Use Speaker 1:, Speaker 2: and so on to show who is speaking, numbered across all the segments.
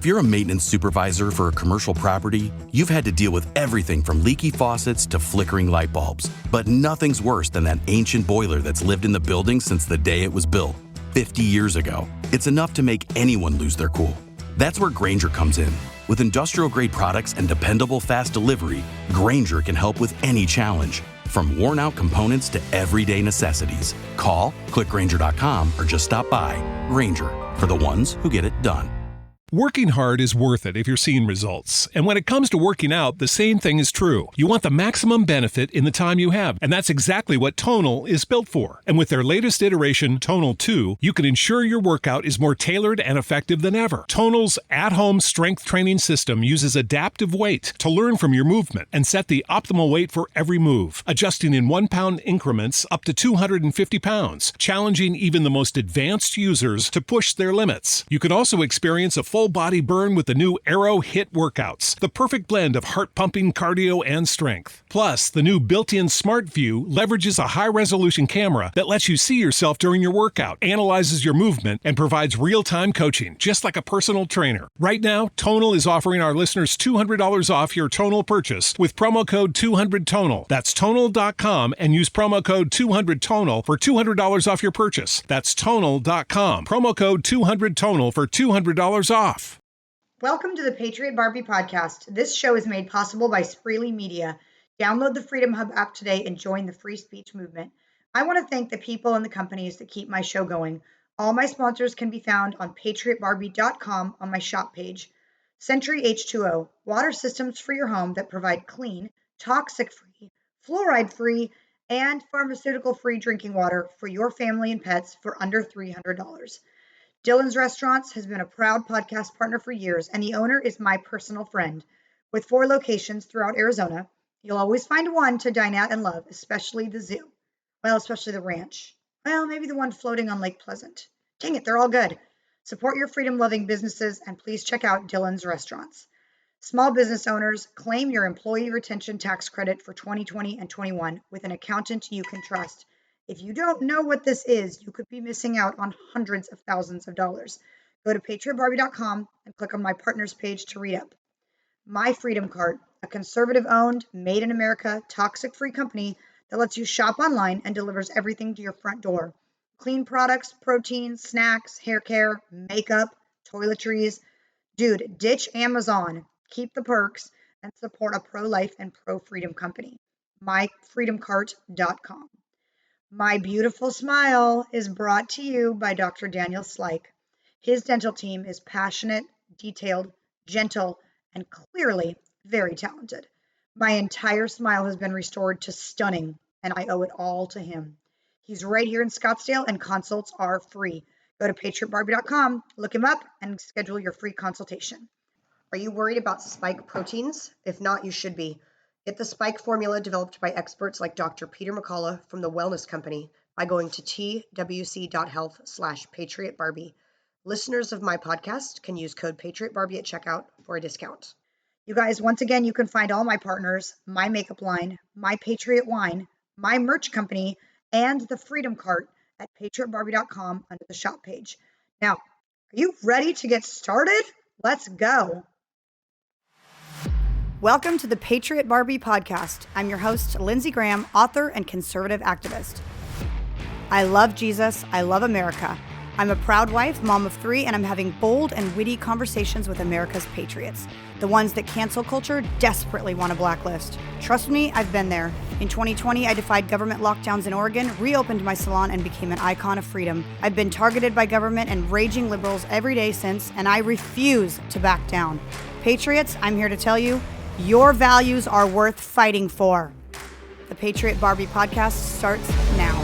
Speaker 1: If you're a maintenance supervisor for a commercial property, you've had to deal with everything from leaky faucets to flickering light bulbs. But nothing's worse than that ancient boiler that's lived in the building since the day it was built, 50 years ago. It's enough to make anyone lose their cool. That's where Grainger comes in. With industrial-grade products and dependable fast delivery, Grainger can help with any challenge, from worn-out components to everyday necessities. Call, click Grainger.com, or just stop by. Grainger, for the ones who get it done.
Speaker 2: Working hard is worth it if you're seeing results. And when it comes to working out, the same thing is true. You want the maximum benefit in the time you have, and that's exactly what Tonal is built for. And with their latest iteration, Tonal 2, you can ensure your workout is more tailored and effective than ever. Tonal's at-home strength training system uses adaptive weight to learn from your movement and set the optimal weight for every move, adjusting in 1-pound increments up to 250 pounds, challenging even the most advanced users to push their limits. You can also experience a full body burn with the new Aero HIIT workouts, the perfect blend of heart-pumping cardio and strength. Plus, the new built-in Smart View leverages a high-resolution camera that lets you see yourself during your workout, analyzes your movement, and provides real-time coaching, just like a personal trainer. Right now, Tonal is offering our listeners $200 off your Tonal purchase with promo code 200TONAL. That's Tonal.com and use promo code 200TONAL for $200 off your purchase. That's Tonal.com. Promo code 200TONAL for $200 off.
Speaker 3: Welcome to the Patriot Barbie Podcast. This show is made possible by Spreely Media. Download the Freedom Hub app today and join the free speech movement. I want to thank the people and the companies that keep my show going. All my sponsors can be found on patriotbarbie.com on my shop page. Century H2O, water systems for your home that provide clean, toxic-free, fluoride-free, and pharmaceutical-free drinking water for your family and pets for under $300. Dylan's Restaurants has been a proud podcast partner for years, and the owner is my personal friend. With 4 locations throughout Arizona, you'll always find one to dine at and love, especially the zoo. Well, especially the ranch. Well, maybe the one floating on Lake Pleasant. Dang it, they're all good. Support your freedom-loving businesses, and please check out Dylan's Restaurants. Small business owners, claim your employee retention tax credit for 2020 and 21 with an accountant you can trust. If you don't know what this is, you could be missing out on hundreds of thousands of dollars. Go to patriotbarbie.com and click on my partners page to read up. My Freedom Cart, a conservative-owned, made-in-America, toxic-free company that lets you shop online and delivers everything to your front door. Clean products, protein, snacks, hair care, makeup, toiletries. Dude, ditch Amazon, keep the perks, and support a pro-life and pro-freedom company. myfreedomcart.com. My Beautiful Smile is brought to you by Dr. Daniel Slike. His dental team is passionate, detailed, gentle, and clearly very talented. My entire smile has been restored to stunning, and I owe it all to him. He's right here in Scottsdale, and consults are free. Go to patriotbarbie.com, look him up, and schedule your free consultation. Are you worried about spike proteins? If not, you should be. Get the spike formula developed by experts like Dr. Peter McCullough from the Wellness Company by going to twc.health/PatriotBarbie. Listeners of my podcast can use code PatriotBarbie at checkout for a discount. You guys, once again, you can find all my partners, my makeup line, my Patriot Wine, my merch company, and the Freedom Cart at patriotbarbie.com under the shop page. Now, are you ready to get started? Let's go. Welcome to the Patriot Barbie Podcast. I'm your host, Lindsey Graham, author and conservative activist. I love Jesus. I love America. I'm a proud wife, mom of 3, and I'm having bold and witty conversations with America's patriots, the ones that cancel culture desperately want to blacklist. Trust me, I've been there. In 2020, I defied government lockdowns in Oregon, reopened my salon, and became an icon of freedom. I've been targeted by government and raging liberals every day since, and I refuse to back down. Patriots, I'm here to tell you, your values are worth fighting for. The Patriot Barbie Podcast starts now.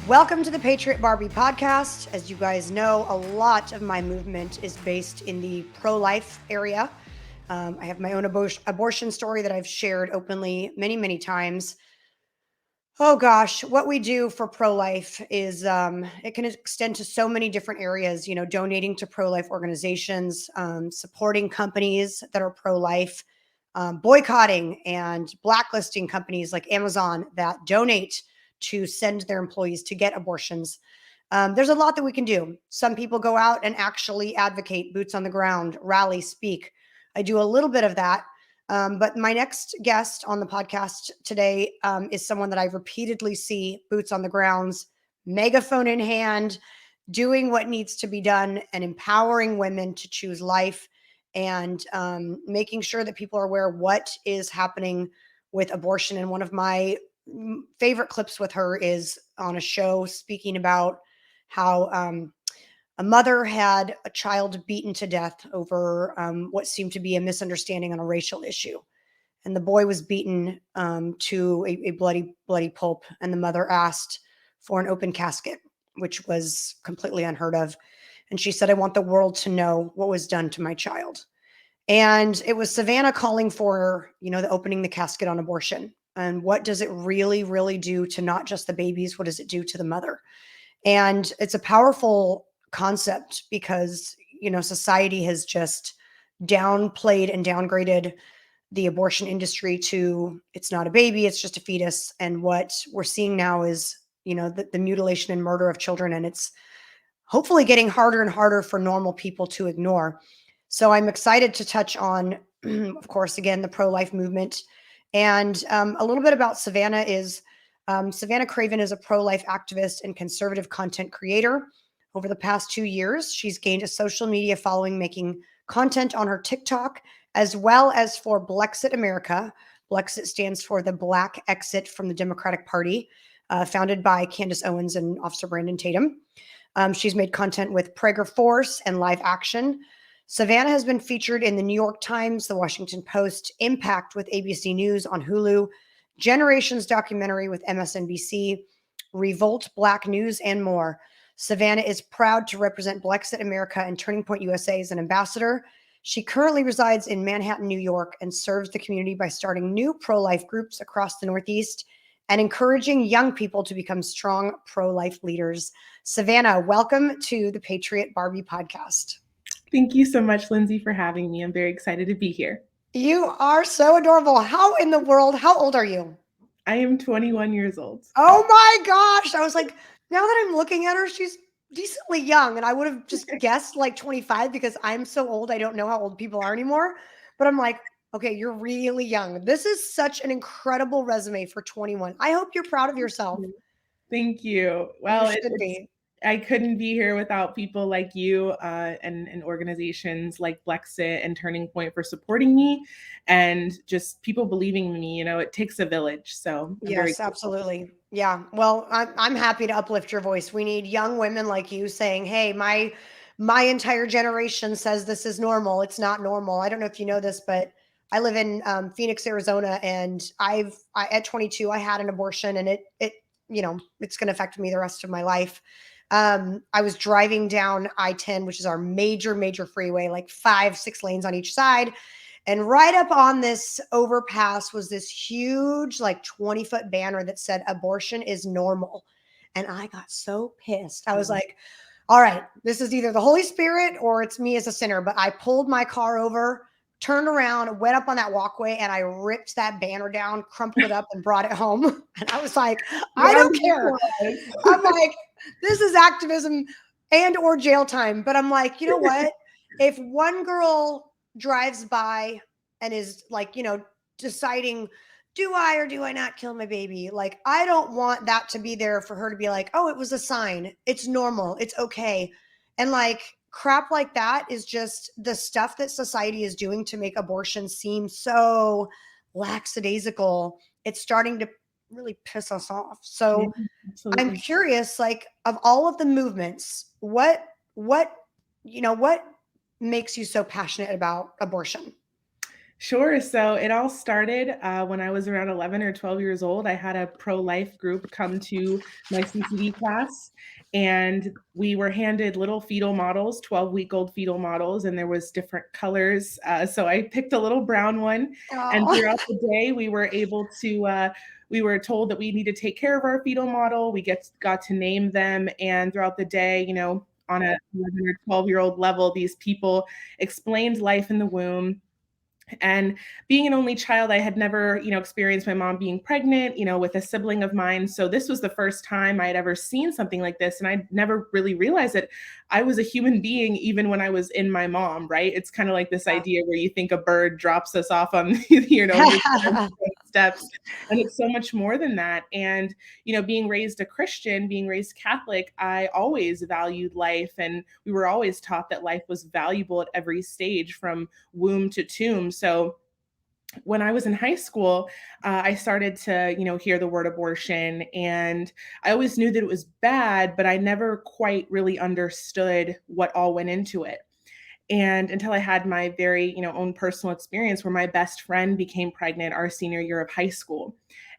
Speaker 3: Welcome to the Patriot Barbie Podcast. As you guys know, a lot of my movement is based in the pro-life area. I have my own abortion story that I've shared openly many, many times. Oh gosh, what we do for pro-life is it can extend to so many different areas, donating to pro-life organizations, supporting companies that are pro-life, boycotting and blacklisting companies like Amazon that donate to send their employees to get abortions. There's a lot that we can do. Some people go out and actually advocate, boots on the ground, rally, speak. I do a little bit of that. But my next guest on the podcast today is someone that I repeatedly see boots on the grounds, megaphone in hand, doing what needs to be done and empowering women to choose life and making sure that people are aware what is happening with abortion. And one of my favorite clips with her is on a show speaking about how a mother had a child beaten to death over what seemed to be a misunderstanding on a racial issue. And the boy was beaten to a bloody, bloody pulp. And the mother asked for an open casket, which was completely unheard of. And she said, I want the world to know what was done to my child. And it was Savannah calling for, the opening the casket on abortion. And what does it really, really do to not just the babies? What does it do to the mother? And it's a powerful concept because, society has just downplayed and downgraded the abortion industry to it's not a baby, it's just a fetus. And what we're seeing now is, the mutilation and murder of children. And it's hopefully getting harder and harder for normal people to ignore. So I'm excited to touch on, of course, again, the pro-life movement. And a little bit about Savannah is Savannah Craven is a pro-life activist and conservative content creator. Over the past 2 years, she's gained a social media following, making content on her TikTok, as well as for Blexit America. Blexit stands for the Black Exit from the Democratic Party, founded by Candace Owens and Officer Brandon Tatum. She's made content with Prager Force and Live Action. Savannah has been featured in the New York Times, the Washington Post, Impact with ABC News on Hulu, Generations documentary with MSNBC, Revolt, Black News, and more. Savannah is proud to represent Blexit America and Turning Point USA as an ambassador. She currently resides in Manhattan, New York, and serves the community by starting new pro-life groups across the Northeast and encouraging young people to become strong pro-life leaders. Savannah, welcome to the Patriot Barbie Podcast.
Speaker 4: Thank you so much, Lindsay, for having me. I'm very excited to be here.
Speaker 3: You are so adorable. How in the world, how old are you?
Speaker 4: I am 21 years old.
Speaker 3: Oh my gosh. I was like, now that I'm looking at her, she's decently young. And I would have just guessed like 25 because I'm so old. I don't know how old people are anymore. But I'm like, okay, you're really young. This is such an incredible resume for 21. I hope you're proud of yourself.
Speaker 4: Thank you. Well,
Speaker 3: be.
Speaker 4: I couldn't be here without people like you and organizations like Blexit and Turning Point for supporting me and just people believing in me. It takes a village. So
Speaker 3: yes, absolutely. Yeah. Well, I'm happy to uplift your voice. We need young women like you saying, hey, my entire generation says this is normal. It's not normal. I don't know if you know this, but I live in Phoenix, Arizona, and at 22, I had an abortion, and it's going to affect me the rest of my life. I was driving down I-10, which is our major freeway, like 5-6 lanes on each side. And right up on this overpass was this huge, like 20-foot banner that said abortion is normal. And I got so pissed. I was like, all right, this is either the Holy Spirit or it's me as a sinner. But I pulled my car over, turned around, went up on that walkway, and I ripped that banner down, crumpled it up, and brought it home. And I was like, I don't care. I'm like, this is activism and or jail time. But I'm like, you know what? If one girl drives by and is like, deciding, do I or do I not kill my baby? Like, I don't want that to be there for her to be like, oh, it was a sign. It's normal. It's okay. And like crap like that is just the stuff that society is doing to make abortion seem so lackadaisical. It's starting to really piss us off. So I'm curious, like, of all of the movements, what makes you so passionate about abortion?
Speaker 4: Sure. So it all started when I was around 11 or 12 years old. I had a pro-life group come to my CCD class, and we were handed little fetal models, 12-week-old fetal models, and there was different colors. So I picked a little brown one. Oh. And throughout the day, we were able to, we were told that we need to take care of our fetal model. We got to name them. And throughout the day, on a 11 or 12-year-old level, these people explained life in the womb. And being an only child, I had never, experienced my mom being pregnant, with a sibling of mine. So this was the first time I'd ever seen something like this. And I never really realized that I was a human being, even when I was in my mom, right? It's kind of like this idea where you think a bird drops us off on, the steps. And it's so much more than that. And, being raised a Christian, being raised Catholic, I always valued life. And we were always taught that life was valuable at every stage from womb to tomb. So when I was in high school, I started to, hear the word abortion, and I always knew that it was bad, but I never quite really understood what all went into it. And until I had my very, own personal experience where my best friend became pregnant our senior year of high school,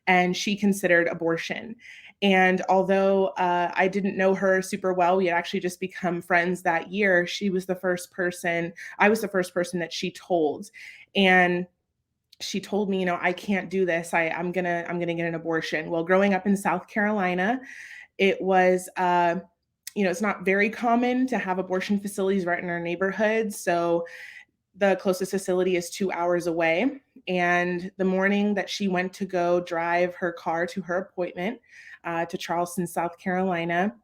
Speaker 4: and she considered abortion. And although I didn't know her super well, we had actually just become friends that year. I was the first person that she told. And she told me, I can't do this. I'm gonna get an abortion. Well, growing up in South Carolina, it was, it's not very common to have abortion facilities right in our neighborhood. So the closest facility is 2 hours away. And the morning that she went to go drive her car to her appointment to Charleston, South Carolina,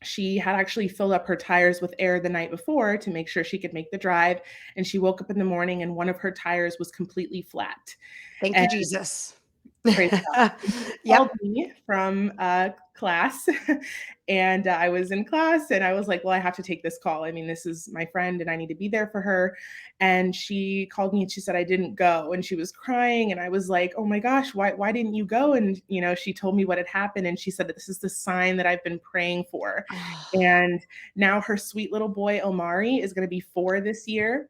Speaker 4: she had actually filled up her tires with air the night before to make sure she could make the drive. And she woke up in the morning and one of her tires was completely flat.
Speaker 3: Thank you, Jesus.
Speaker 4: Praise God. Called me from class, and I was in class, and I was like, well, I have to take this call. I mean, this is my friend and I need to be there for her. And she called me and she said, I didn't go. And she was crying. And I was like, oh my gosh, why didn't you go? And, she told me what had happened. And she said that this is the sign that I've been praying for. And now her sweet little boy, Omari, is going to be 4 this year.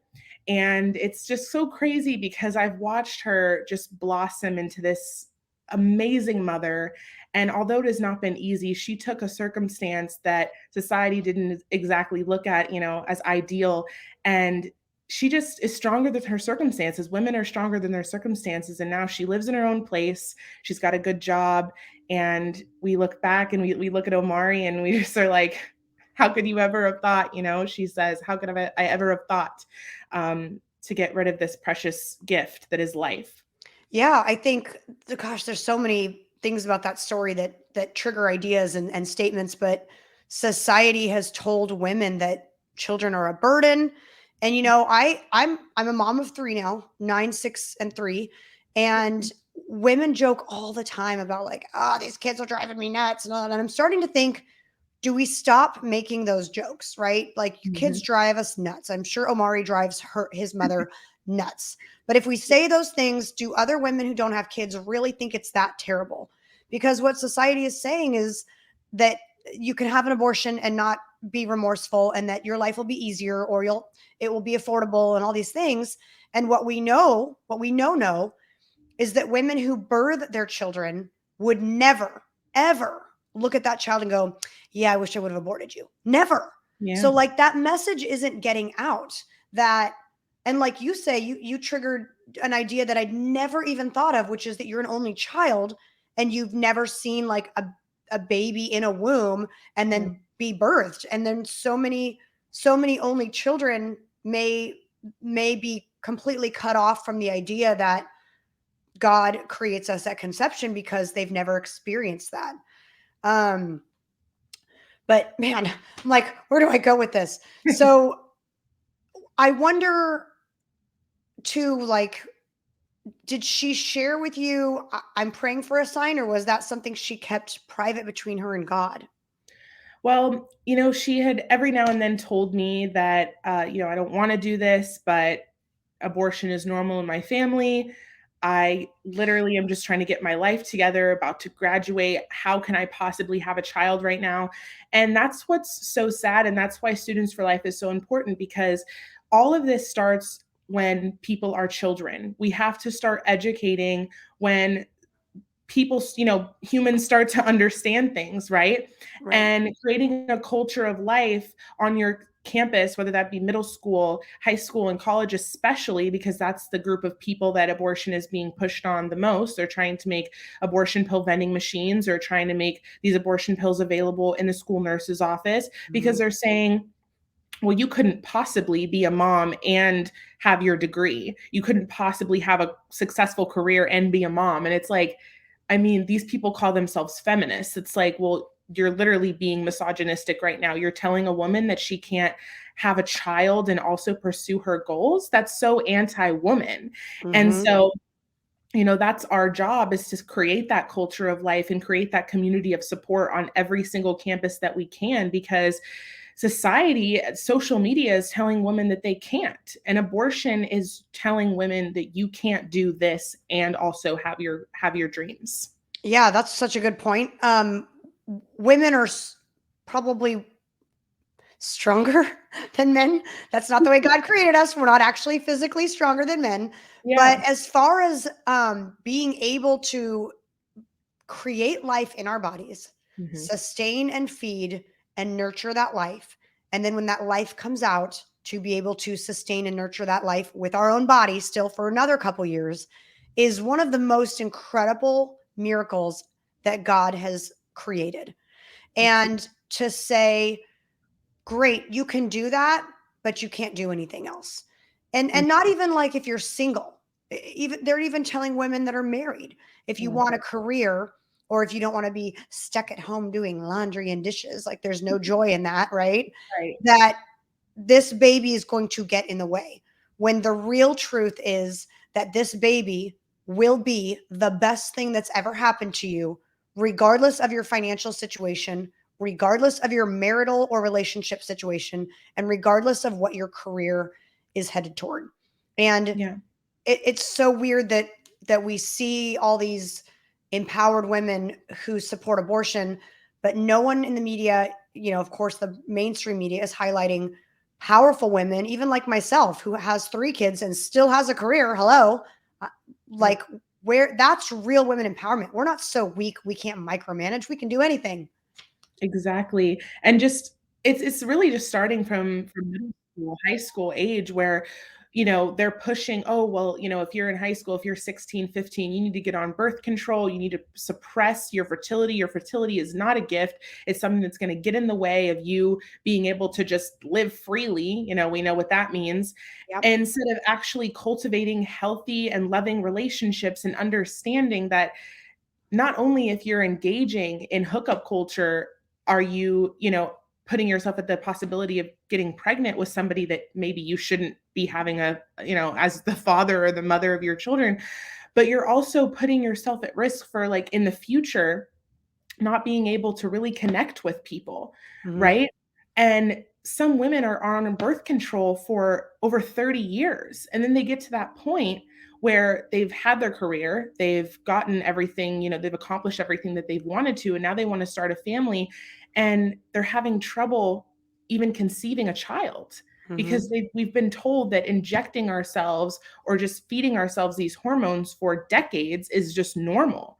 Speaker 4: And it's just so crazy because I've watched her just blossom into this amazing mother. And although it has not been easy, she took a circumstance that society didn't exactly look at, as ideal. And she just is stronger than her circumstances. Women are stronger than their circumstances. And now she lives in her own place. She's got a good job. And we look back and we look at Omari and we just are like, how could you ever have thought, she says, how could I ever have thought to get rid of this precious gift that is life?
Speaker 3: Yeah, I think, gosh, there's so many things about that story that trigger ideas and statements, but society has told women that children are a burden. And, I'm a mom of 3 now, 9, 6, and 3. And women joke all the time about like, these kids are driving me nuts. And I'm starting to think, do we stop making those jokes, right? Like, kids drive us nuts. I'm sure Omari drives his mother nuts. But if we say those things, do other women who don't have kids really think it's that terrible? Because what society is saying is that you can have an abortion and not be remorseful, and that your life will be easier, or it will be affordable, and all these things. And what we know is that women who birth their children would never, ever look at that child and go, yeah, I wish I would have aborted you. Never. Yeah. So like that message isn't getting out that, and like you say, you triggered an idea that I'd never even thought of, which is that you're an only child and you've never seen like a baby in a womb and then be birthed. And then so many only children may be completely cut off from the idea that God creates us at conception because they've never experienced that. But man, I'm like, where do I go with this? So I wonder too, like, did she share with you, I'm praying for a sign, or was that something she kept private between her and God?
Speaker 4: Well, she had every now and then told me that, I don't want to do this, but abortion is normal in my family. I literally am just trying to get my life together, about to graduate. How can I possibly have a child right now? And that's what's so sad. And that's why Students for Life is so important, because all of this starts when people are children. We have to start educating when people, humans start to understand things, right? And creating a culture of life on your campus, whether that be middle school, high school, and college, especially because that's the group of people that abortion is being pushed on the most. They're trying to make abortion pill vending machines, or trying to make these abortion pills available in the school nurse's office, because they're saying, well, you couldn't possibly be a mom and have your degree. You couldn't possibly have a successful career and be a mom. And it's like, I mean, these people call themselves feminists. It's like, well, you're literally being misogynistic right now. You're telling a woman that she can't have a child and also pursue her goals. That's so anti-woman. And so, that's our job, is to create that culture of life and create that community of support on every single campus that we can, because society, social media is telling women that they can't. And abortion is telling women that you can't do this and also have your dreams.
Speaker 3: Yeah, that's such a good point. Women are probably stronger than men. That's not the way God created us. We're not actually physically stronger than men.
Speaker 4: Yeah.
Speaker 3: But as far as being able to create life in our bodies, sustain and feed and nurture that life, and then when that life comes out, to be able to sustain and nurture that life with our own body still for another couple years, is one of the most incredible miracles that God has created. And to say, great, you can do that, but you can't do anything else. And not even like if you're single, they're even telling women that are married, if you want a career, or if you don't want to be stuck at home doing laundry and dishes, like there's no joy in that, right? That this baby is going to get in the way, when the real truth is that this baby will be the best thing that's ever happened to you, regardless of your financial situation, regardless of your marital or relationship situation, and regardless of what your career is headed toward. And it's so weird that we see all these empowered women who support abortion, but no one in the media, of course, the mainstream media is highlighting powerful women, even like myself, who has 3 kids and still has a career. Hello. Like, where that's real women empowerment. We're not so weak we can't micromanage. We can do anything.
Speaker 4: Exactly. And just it's really just starting from middle school, high school age, where they're pushing, oh, well, if you're in high school, if you're 16, 15, you need to get on birth control. You need to suppress your fertility. Your fertility is not a gift. It's something that's going to get in the way of you being able to just live freely. We know what that means. Yep. Instead of actually cultivating healthy and loving relationships, and understanding that not only if you're engaging in hookup culture, are you, putting yourself at the possibility of getting pregnant with somebody that maybe you shouldn't be having as the father or the mother of your children, but you're also putting yourself at risk for, like, in the future, not being able to really connect with people. Right. And some women are on birth control for over 30 years. And then they get to that point where they've had their career, they've gotten everything, they've accomplished everything that they've wanted to, and now they want to start a family, and they're having trouble even conceiving a child, because we've been told that injecting ourselves or just feeding ourselves these hormones for decades is just normal,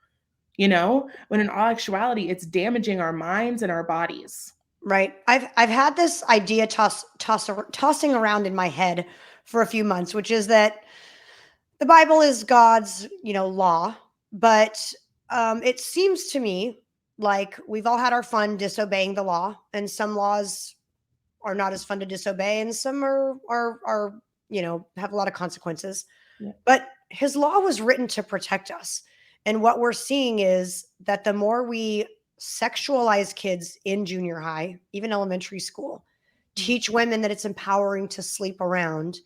Speaker 4: when in all actuality, it's damaging our minds and our bodies.
Speaker 3: Right. I've had this idea tossing around in my head for a few months, which is that the Bible is God's, law, but it seems to me like we've all had our fun disobeying the law, and some laws are not as fun to disobey, and some are have a lot of consequences. Yeah. But his law was written to protect us. And what we're seeing is that the more we sexualize kids in junior high, even elementary school, teach women that it's empowering to sleep around,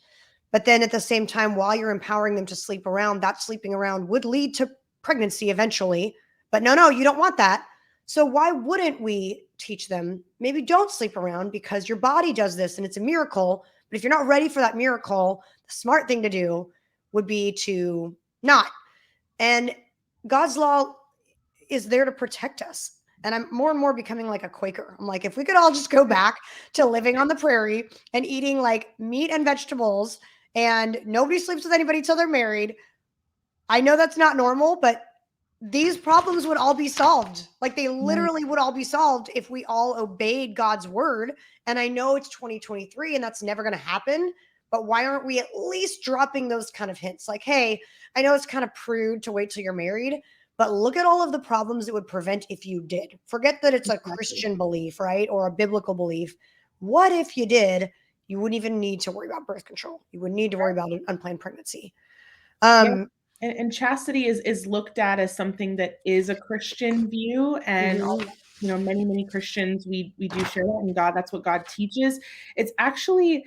Speaker 3: but then at the same time, while you're empowering them to sleep around, that sleeping around would lead to pregnancy eventually. But no, you don't want that. So why wouldn't we teach them, maybe don't sleep around, because your body does this and it's a miracle. But if you're not ready for that miracle, the smart thing to do would be to not. And God's law is there to protect us. And I'm more and more becoming like a Quaker. I'm like, if we could all just go back to living on the prairie and eating like meat and vegetables, and nobody sleeps with anybody till they're married. I know that's not normal, but these problems would all be solved. Like, they literally would all be solved if we all obeyed God's word. And I know it's 2023 and that's never going to happen, but why aren't we at least dropping those kind of hints? Like, hey, I know it's kind of prude to wait till you're married, but look at all of the problems it would prevent if you did. Forget that it's a Christian belief, right? Or a biblical belief. What if you did? You wouldn't even need to worry about birth control. You wouldn't need to worry about an unplanned pregnancy.
Speaker 4: Yeah. And chastity is looked at as something that is a Christian view, and many Christians we do share that, and that's what God teaches. It's actually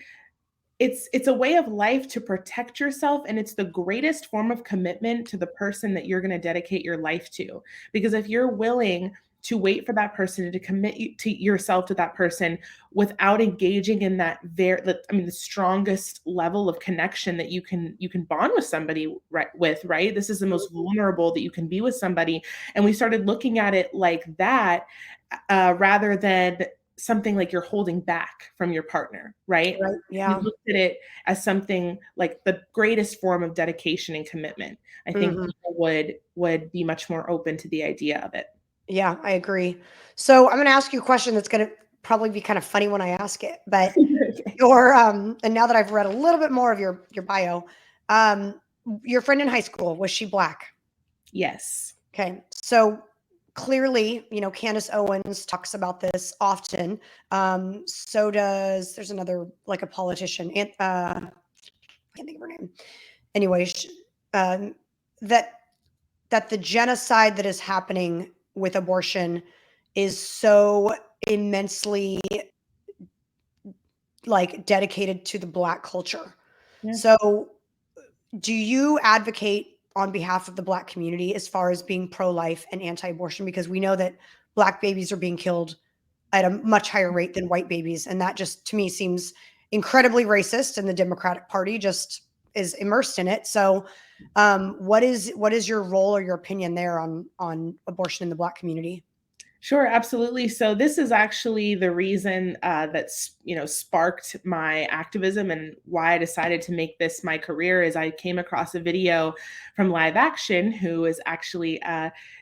Speaker 4: it's a way of life to protect yourself, and it's the greatest form of commitment to the person that you're going to dedicate your life to. Because if you're willing to wait for that person, to commit to yourself to that person without engaging in that the strongest level of connection that you can bond with somebody right? This is the most vulnerable that you can be with somebody. And we started looking at it like that, rather than something like you're holding back from your partner, right?
Speaker 3: Yeah.
Speaker 4: We looked at it as something like the greatest form of dedication and commitment. I think people would be much more open to the idea of it.
Speaker 3: Yeah, I agree. So I'm going to ask you a question that's going to probably be kind of funny when I ask it, but and now that I've read a little bit more of your bio, your friend in high school, was she Black?
Speaker 4: Yes.
Speaker 3: Okay. So clearly, Candace Owens talks about this often. So there's another, like a politician, I can't think of her name. Anyway, that the genocide that is happening with abortion is so immensely dedicated to the Black culture. Yeah. So do you advocate on behalf of the Black community as far as being pro-life and anti-abortion? Because we know that Black babies are being killed at a much higher rate than white babies. And that just, to me, seems incredibly racist, and the Democratic Party just is immersed in it. So what is your role or your opinion there on abortion in the Black community?
Speaker 4: Sure, absolutely. So this is actually the reason that sparked my activism, and why I decided to make this my career. Is I came across a video from Live Action, who is actually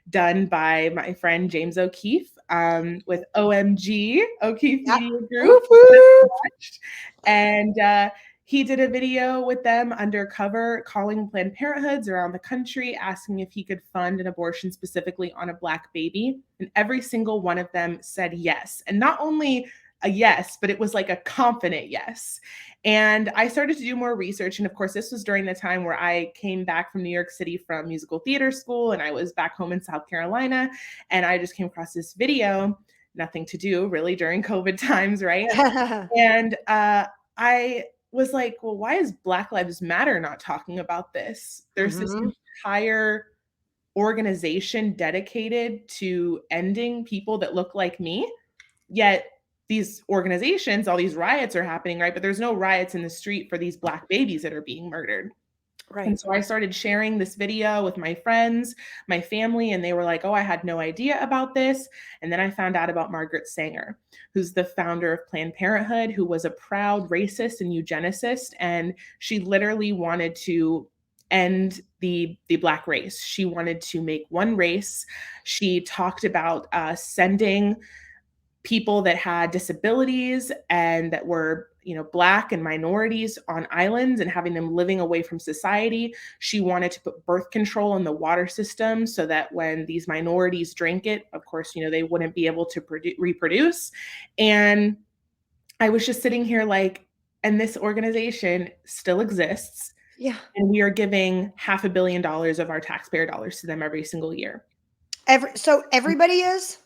Speaker 4: done by my friend James O'Keefe with OMG O'Keefe Media Group, and he did a video with them undercover, calling Planned Parenthoods around the country, asking if he could fund an abortion specifically on a Black baby. And every single one of them said yes. And not only a yes, but it was like a confident yes. And I started to do more research. And of course, this was during the time where I came back from New York City from musical theater school, and I was back home in South Carolina. And I just came across this video, nothing to do really during COVID times, right? And I was like, well, why is Black Lives Matter not talking about this? There's this entire organization dedicated to ending people that look like me. Yet these organizations, all these riots are happening, right? But there's no riots in the street for these Black babies that are being murdered. Right. And so I started sharing this video with my friends, my family, and they were like, oh, I had no idea about this. And then I found out about Margaret Sanger, who's the founder of Planned Parenthood, who was a proud racist and eugenicist. And she literally wanted to end the Black race. She wanted to make one race. She talked about sending people that had disabilities and that were, Black and minorities on islands and having them living away from society. She wanted to put birth control in the water system so that when these minorities drink it, of course, they wouldn't be able to reproduce. And I was just sitting here like, and this organization still exists.
Speaker 3: Yeah.
Speaker 4: And we are giving $500 million of our taxpayer dollars to them every single year.
Speaker 3: So everybody is?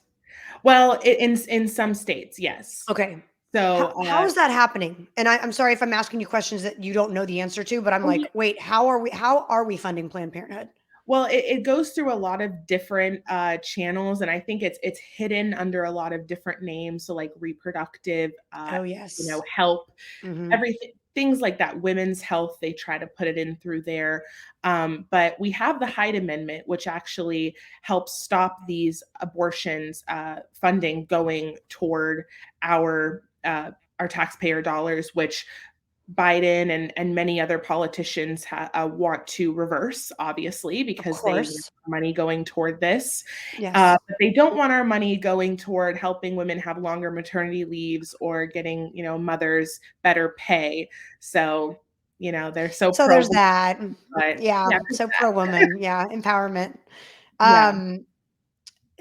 Speaker 4: Well, in some states, yes.
Speaker 3: Okay.
Speaker 4: So
Speaker 3: how is that happening? And I'm sorry if I'm asking you questions that you don't know the answer to, but I'm like, wait, how are we funding Planned Parenthood?
Speaker 4: Well, it goes through a lot of different channels, and I think it's hidden under a lot of different names. So like reproductive, help, everything, things like that. Women's health, they try to put it in through there. But we have the Hyde Amendment, which actually helps stop these abortions funding going toward our taxpayer dollars, which Biden and many other politicians want to reverse, obviously, because they want money going toward this. Yes. But they don't want our money going toward helping women have longer maternity leaves or getting, mothers better pay. So, they're so pro-
Speaker 3: there's that.
Speaker 4: But,
Speaker 3: so pro-woman. Yeah. Empowerment.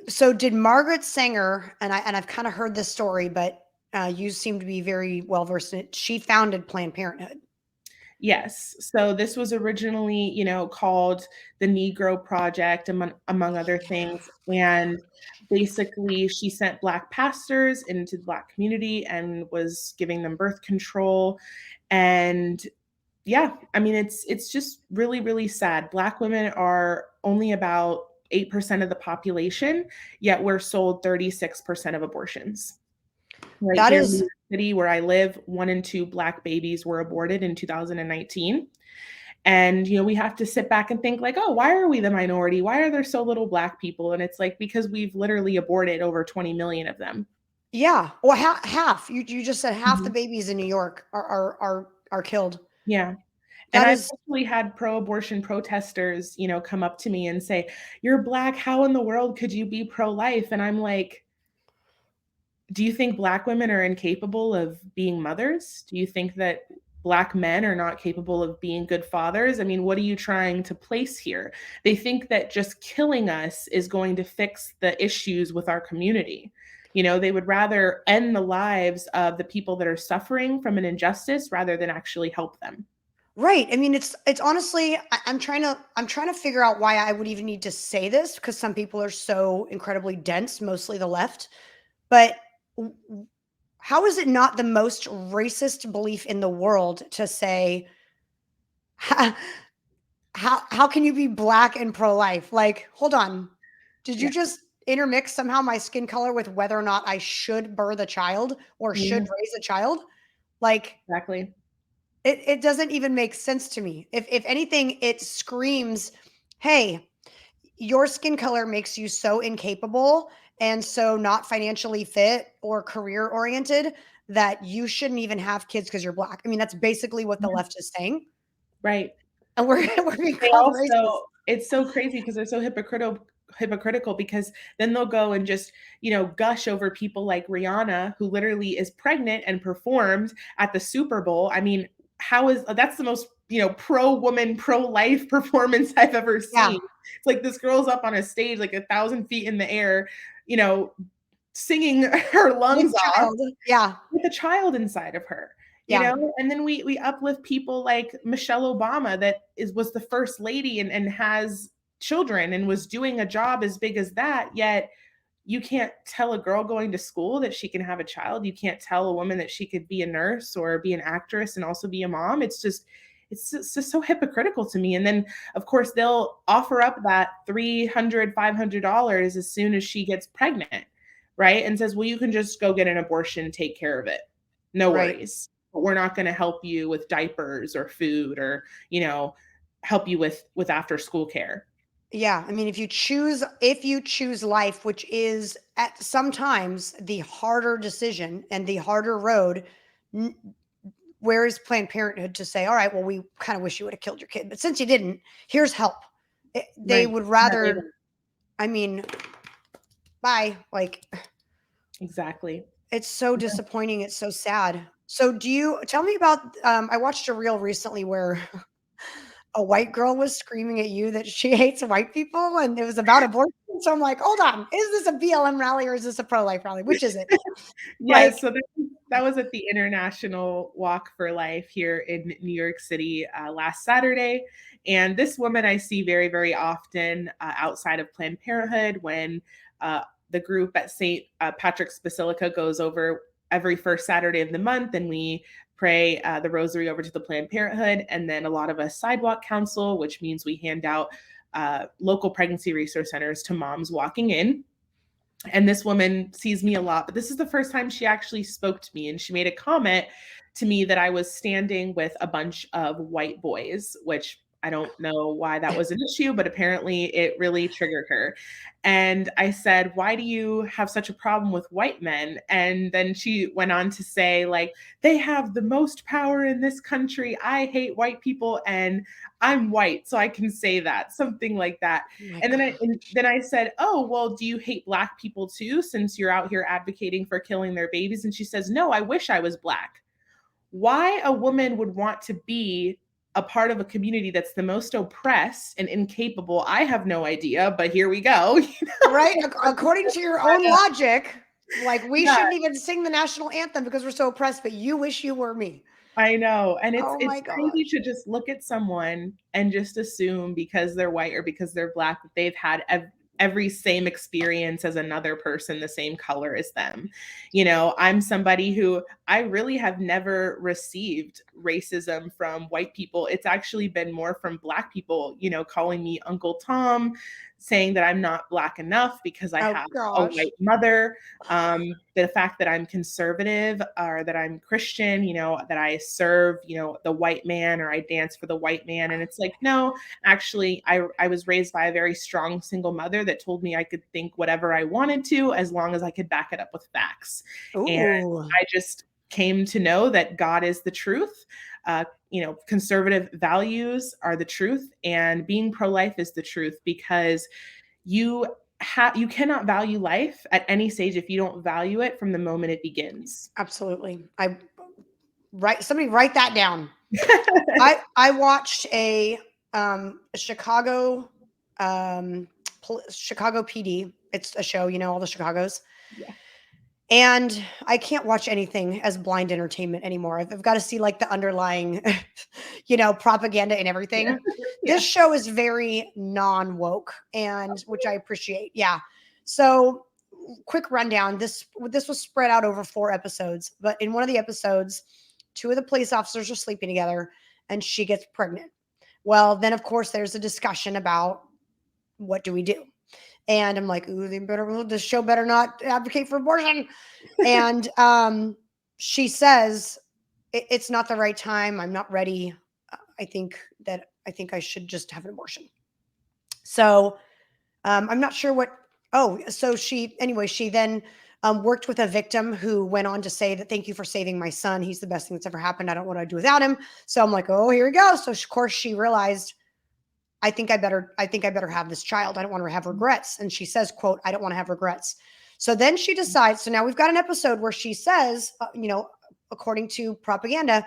Speaker 3: So did Margaret Sanger, and I've kind of heard this story, but You seem to be very well versed in it. She founded Planned Parenthood.
Speaker 4: Yes. So this was originally, called the Negro Project, among other things. And basically, she sent Black pastors into the Black community and was giving them birth control. And yeah, I mean, it's just really, really sad. Black women are only about 8% of the population, yet we're sold 36% of abortions. Right
Speaker 3: That
Speaker 4: here in
Speaker 3: is
Speaker 4: New York City, where I live, 1 in 2 Black babies were aborted in 2019. And, we have to sit back and think like, oh, why are we the minority? Why are there so little Black people? And it's like, because we've literally aborted over 20 million of them.
Speaker 3: Yeah. Well, half. You just said half the
Speaker 4: Mhm.
Speaker 3: babies in New York are killed.
Speaker 4: Yeah. And
Speaker 3: That
Speaker 4: I've
Speaker 3: is
Speaker 4: actually had pro-abortion protesters, come up to me and say, "You're Black. How in the world could you be pro-life?" And I'm like, do you think Black women are incapable of being mothers? Do you think that Black men are not capable of being good fathers? I mean, what are you trying to place here? They think that just killing us is going to fix the issues with our community. They would rather end the lives of the people that are suffering from an injustice rather than actually help them.
Speaker 3: right. I mean, it's honestly, I'm trying to figure out why I would even need to say this, because some people are so incredibly dense, mostly the left. But how is it not the most racist belief in the world to say, how can you be Black and pro-life? Like, hold on. Did you
Speaker 4: Yeah.
Speaker 3: just intermix somehow my skin color with whether or not I should birth a child or should
Speaker 4: Yeah,
Speaker 3: raise a child? Like,
Speaker 4: exactly.
Speaker 3: it doesn't even make sense to me. If anything, it screams, hey, your skin color makes you so incapable and so not financially fit or career oriented that you shouldn't even have kids because you're Black. I mean, that's basically what the
Speaker 4: Yeah.
Speaker 3: left is saying.
Speaker 4: Right.
Speaker 3: And we're being
Speaker 4: They
Speaker 3: called racist.
Speaker 4: also it's so crazy because they're so hypocritical because then they'll go and just, gush over people like Rihanna, who literally is pregnant and performed at the Super Bowl. I mean, that's the most, pro-woman, pro-life performance I've ever
Speaker 3: Yeah.
Speaker 4: seen. It's like this girl's up on a stage like 1,000 feet in the air, singing her
Speaker 3: With
Speaker 4: lungs off
Speaker 3: child. Yeah.
Speaker 4: with a child inside of her.
Speaker 3: Yeah.
Speaker 4: And then we uplift people like Michelle Obama that was the first lady and has children and was doing a job as big as that. Yet you can't tell a girl going to school that she can have a child. You can't tell a woman that she could be a nurse or be an actress and also be a mom. It's just so hypocritical to me. And then of course they'll offer up that $300, $500 as soon as she gets pregnant, right? And says, well, you can just go get an abortion, take care of it. No
Speaker 3: Right.
Speaker 4: worries. But we're not going to help you with diapers or food or, help you with after school care.
Speaker 3: Yeah. I mean, if you choose life, which is at sometimes the harder decision and the harder road, n- where is Planned Parenthood to say, all right, well, we kind of wish you would have killed your kid, but since you didn't, here's help. They
Speaker 4: Right.
Speaker 3: would
Speaker 4: Not
Speaker 3: rather,
Speaker 4: even.
Speaker 3: I mean, bye. Like,
Speaker 4: Exactly.
Speaker 3: it's so disappointing. It's so sad. So do you tell me about, I watched a reel recently where a white girl was screaming at you that she hates white people and it was about abortion. So I'm like, hold on, is this a BLM rally or is this a pro-life rally? Which is it? Like,
Speaker 4: Yes, so that was at the International Walk for Life here in New York City last Saturday. And this woman I see very, very often outside of Planned Parenthood when the group at St. Patrick's Basilica goes over every first Saturday of the month, and we pray the rosary over to the Planned Parenthood. And then a lot of us sidewalk counsel, which means we hand out local pregnancy resource centers to moms walking in. And this woman sees me a lot, but this is the first time she actually spoke to me. And she made a comment to me that I was standing with a bunch of white boys, which I don't know why that was an issue, but apparently it really triggered her. And I said, why do you have such a problem with white men? And then she went on to say, like, they have the most power in this country. I hate white people and I'm white, so I can say that, something like that.
Speaker 3: oh my
Speaker 4: And
Speaker 3: God.
Speaker 4: then I said, oh, well, do you hate Black people too, since you're out here advocating for killing their babies? And she says, no, I wish I was Black. Why a woman would want to be a part of a community that's the most oppressed and incapable, I have no idea, but here we go.
Speaker 3: Right? According to your own logic. Like, we
Speaker 4: Yeah.
Speaker 3: shouldn't even sing the national anthem because we're so oppressed, but you wish you were me.
Speaker 4: I know. And
Speaker 3: Oh my
Speaker 4: it's crazy
Speaker 3: gosh.
Speaker 4: to just look at someone and just assume because they're white or because they're Black that they've had every same experience as another person, the same color as them. You know, I'm somebody who I really have never received racism from white people. It's actually been more from Black people, you know, calling me Uncle Tom, saying that I'm not Black enough because I
Speaker 3: Oh
Speaker 4: have a
Speaker 3: gosh.
Speaker 4: white mother. The fact that I'm conservative or that I'm Christian, you know, that I serve, you know, the white man or I dance for the white man. And it's like, no, actually, I was raised by a very strong single mother that told me I could think whatever I wanted to as long as I could back it up with facts. And
Speaker 3: Ooh.
Speaker 4: I just came to know that God is the truth. You know, conservative values are the truth, and being pro-life is the truth, because you cannot value life at any stage if you don't value it from the moment it begins.
Speaker 3: Absolutely. Somebody write that down. I watched a Chicago Chicago PD. It's a show, you know, all the Chicagos.
Speaker 4: Yeah.
Speaker 3: And I can't watch anything as blind entertainment anymore. I've got to see like the underlying, you know, propaganda and everything.
Speaker 4: Yeah.
Speaker 3: This show is very non-woke, and which I appreciate. Yeah. So quick rundown. This was spread out over 4 episodes, but in one of the episodes, 2 of the police officers are sleeping together and she gets pregnant. Well, then of course there's a discussion about what do we do? And I'm like, ooh, this show better not advocate for abortion. And she says, it's not the right time. I'm not ready. I think I should just have an abortion. So I'm not sure what. Oh, so she then worked with a victim who went on to say that, thank you for saving my son. He's the best thing that's ever happened. I don't know what I'd do without him. So I'm like, oh, here we go. So of course she realized, I think I better have this child. I don't want her to have regrets. And she says, quote, I don't want to have regrets. So then she decides, so now we've got an episode where she says, you know, according to propaganda,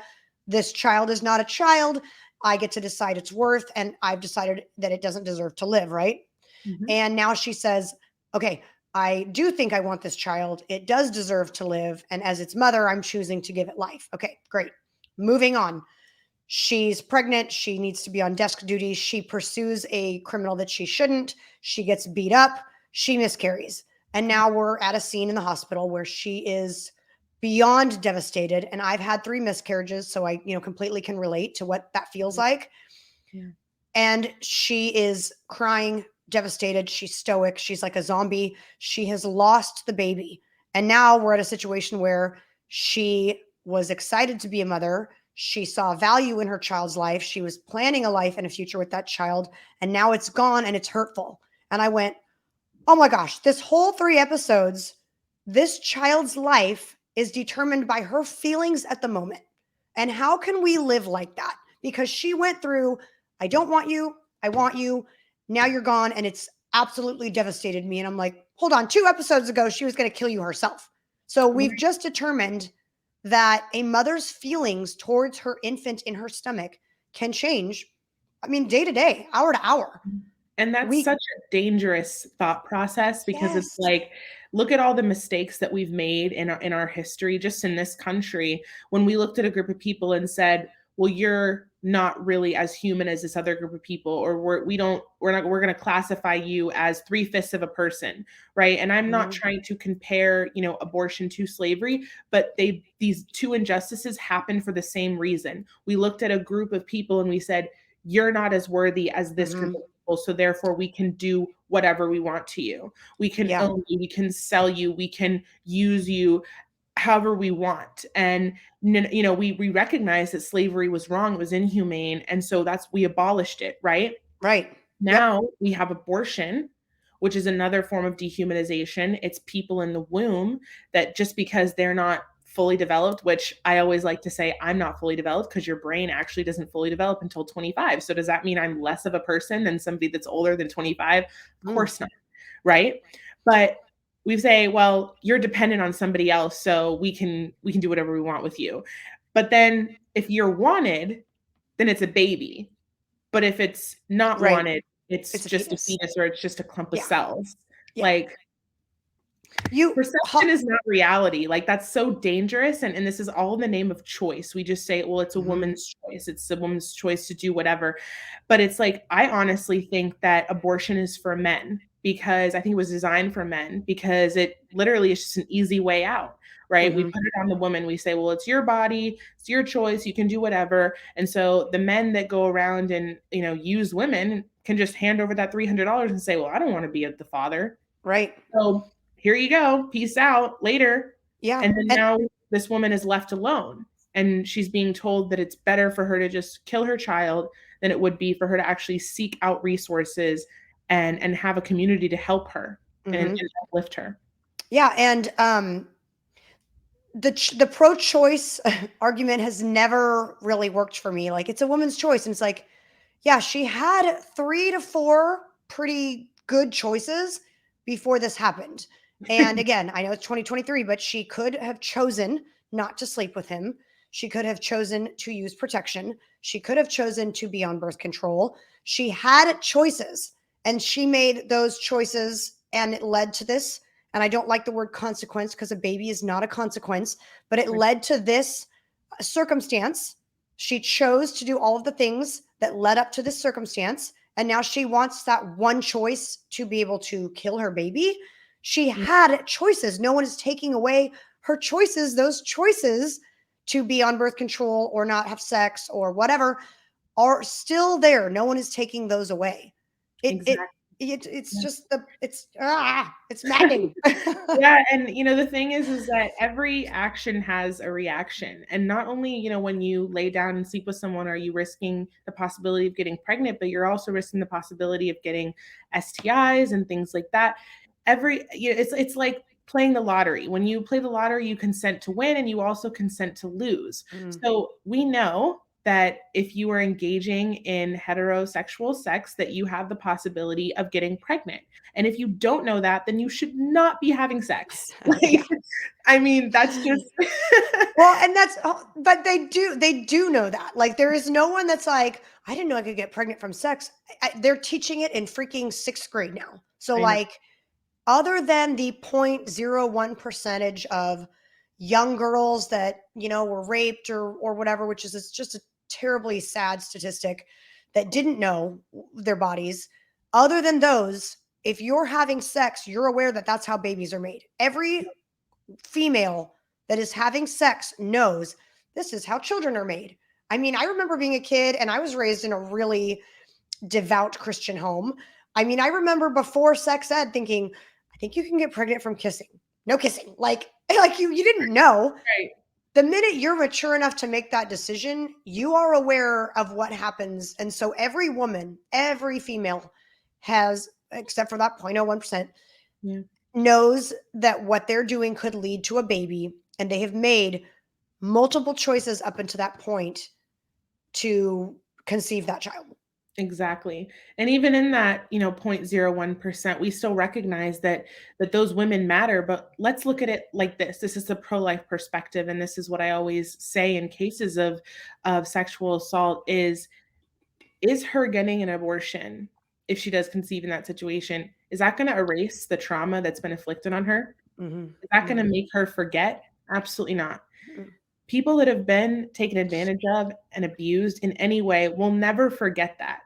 Speaker 3: this child is not a child. I get to decide its worth, and I've decided that it doesn't deserve to live, right?
Speaker 4: Mm-hmm.
Speaker 3: And now she says, okay, I do think I want this child. It does deserve to live. And as its mother, I'm choosing to give it life. Okay, great. Moving on. She's pregnant. She needs to be on desk duty. She pursues a criminal that she shouldn't. She gets beat up. She miscarries. And now we're at a scene in the hospital where she is beyond devastated. And I've had 3 miscarriages, so I, you know, completely can relate to what that feels like.
Speaker 4: Yeah.
Speaker 3: And she is crying, devastated. She's stoic. She's like a zombie. She has lost the baby. And now we're at a situation where she was excited to be a mother. She saw value in her child's life. She was planning a life and a future with that child. And now it's gone and it's hurtful. And I went, oh my gosh, this whole 3 episodes, this child's life is determined by her feelings at the moment. And how can we live like that? Because she went through, I don't want you. I want you. Now you're gone. And it's absolutely devastated me. And I'm like, hold on. 2 episodes ago, she was going to kill you herself. So we've just determined that a mother's feelings towards her infant in her stomach can change. I mean, day to day, hour to hour.
Speaker 4: And that's such a dangerous thought process, because
Speaker 3: Yes.
Speaker 4: it's like, look at all the mistakes that we've made in our history, just in this country, when we looked at a group of people and said, well, you're not really as human as this other group of people, or we're going to classify you as 3/5 of a person, right? And I'm not trying to compare, you know, abortion to slavery, but these 2 injustices happen for the same reason. We looked at a group of people and we said, you're not as worthy as this group of people, so therefore we can do whatever we want to you. We can own you, we can sell you, we can use you however we want. And, you know, we recognize that slavery was wrong, it was inhumane, and so we abolished it, right?
Speaker 3: Right.
Speaker 4: Now we have abortion, which is another form of dehumanization. It's people in the womb that, just because they're not fully developed, which I always like to say, I'm not fully developed, because your brain actually doesn't fully develop until 25. So does that mean I'm less of a person than somebody that's older than 25? Of course not, right? But we say, well, you're dependent on somebody else, so we can do whatever we want with you. But then if you're wanted, then it's a baby. But if it's not wanted, it's just a fetus, or it's just a clump of cells.
Speaker 3: Yeah.
Speaker 4: Like, Perception is not reality. Like, that's so dangerous. And this is all in the name of choice. We just say, well, it's a woman's choice. It's a woman's choice to do whatever. But it's like, I honestly think that abortion is for men, because I think it was designed for men, because it literally is just an easy way out, right? We put it on the woman. We say, well, it's your body, it's your choice. You can do whatever. And so the men that go around and, use women can just hand over that $300 and say, well, I don't want to be the father.
Speaker 3: Right.
Speaker 4: So here you go. Peace out later.
Speaker 3: Yeah.
Speaker 4: And then now this woman is left alone, and she's being told that it's better for her to just kill her child than it would be for her to actually seek out resources and have a community to help her and uplift her.
Speaker 3: Yeah. And the pro-choice argument has never really worked for me. Like, it's a woman's choice. And it's like, yeah, she had 3 to 4 pretty good choices before this happened. And again, I know it's 2023, but she could have chosen not to sleep with him. She could have chosen to use protection. She could have chosen to be on birth control. She had choices, and she made those choices, and it led to this. And I don't like the word consequence, because a baby is not a consequence, but it led to this circumstance. She chose to do all of the things that led up to this circumstance. And now she wants that one choice to be able to kill her baby. She had choices. No one is taking away her choices. Those choices to be on birth control or not have sex or whatever are still there. No one is taking those away. It's just it's maddening.
Speaker 4: Yeah. And, the thing is that every action has a reaction. And not only, when you lay down and sleep with someone, are you risking the possibility of getting pregnant, but you're also risking the possibility of getting STIs and things like that. It's like playing the lottery. When you play the lottery, you consent to win, and you also consent to lose. So we know that if you are engaging in heterosexual sex, that you have the possibility of getting pregnant. And if you don't know that, then you should not be having sex. I mean, that's just
Speaker 3: well, and but they do know that. Like, there is no one that's like, I didn't know I could get pregnant from sex. They're teaching it in freaking 6th grade now. So like, other than the 0.01% of young girls that, were raped or whatever, which is just a terribly sad statistic, that didn't know their bodies. Other than those, if you're having sex, you're aware that that's how babies are made. Every female that is having sex knows this is how children are made. I mean, I remember being a kid, and I was raised in a really devout Christian home. I mean, I remember before sex ed thinking, I think you can get pregnant from kissing. No kissing. Like you didn't know.
Speaker 4: Right.
Speaker 3: The minute you're mature enough to make that decision, you are aware of what happens. And so every woman, every female has, except for that 0.01%, knows that what they're doing could lead to a baby. And they have made multiple choices up until that point to conceive that child.
Speaker 4: Exactly. And even in that, 0.01%, we still recognize that those women matter. But let's look at it like this. This is the pro-life perspective. And this is what I always say in cases of sexual assault is her getting an abortion, if she does conceive in that situation, is that going to erase the trauma that's been inflicted on her? Is that going to make her forget? Absolutely not. People that have been taken advantage of and abused in any way will never forget that.